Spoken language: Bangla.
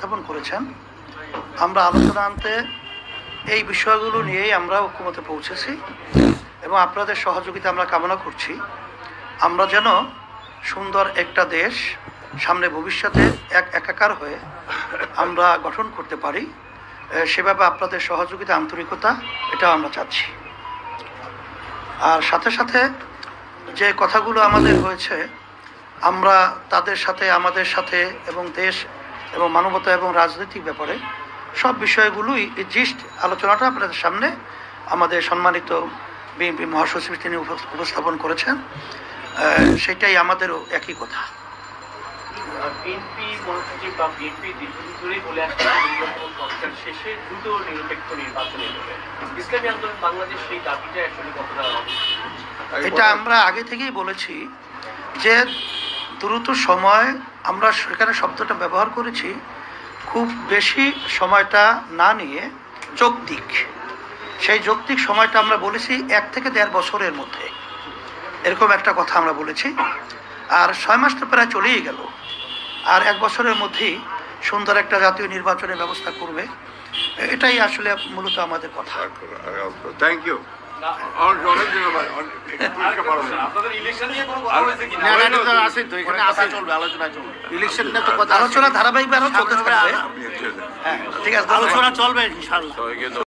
উপস্থাপন করেছেন, আমরা আলোচনা আনতে এই বিষয়গুলো নিয়েই আমরা ঐক্যমতে পৌঁছেছি এবং আপনাদের সহযোগিতা আমরা কামনা করছি। আমরা যেন সুন্দর একটা দেশ সামনে ভবিষ্যতে একাকার হয়ে আমরা গঠন করতে পারি, সেভাবে আপনাদের সহযোগিতা আন্তরিকতা এটাও আমরা চাচ্ছি। আর সাথে সাথে যে কথাগুলো আমাদের হয়েছে, আমরা তাদের সাথে, আমাদের সাথে এবং দেশ এবং মানবতা এবং রাজনৈতিক ব্যাপারে সব বিষয়গুলোই জিস্ট আলোচনাটা আপনাদের সামনে আমাদের সম্মানিত বিএনপি মহাসচিব তিনি উপস্থাপন করেছেন, সেটাই আমাদেরও একই কথা। বিএনপি মহাসচিব বা বিএনপি দীর্ঘদিন ধরেই বলে আসছে সংস্কার শেষে দ্রুত নিরপেক্ষ নির্বাচনে নেবে। ইসলামী আন্দোলন বাংলাদেশ সেই দাবিটা আসলে কতটা? এটা আমরা আগে থেকেই বলেছি যে দ্রুত সময়, আমরা সেখানে শব্দটা ব্যবহার করেছি, খুব বেশি সময়টা না নিয়ে যৌক্তিক, সেই যৌক্তিক সময়টা আমরা বলেছি 1 থেকে 1.5 বছরের মধ্যে, এরকম একটা কথা আমরা বলেছি। আর 6 মাস তো প্রায় চলেই গেল, আর 1 বছরের মধ্যেই সুন্দর একটা জাতীয় নির্বাচনের ব্যবস্থা করবে, এটাই আসলে মূলত আমাদের কথা। Thank you. আলোচনা ধারাবাহিক আরো চলতে থাকবে। হ্যাঁ, ঠিক আছে, আলোচনা চলবে ইনশাআল্লাহ।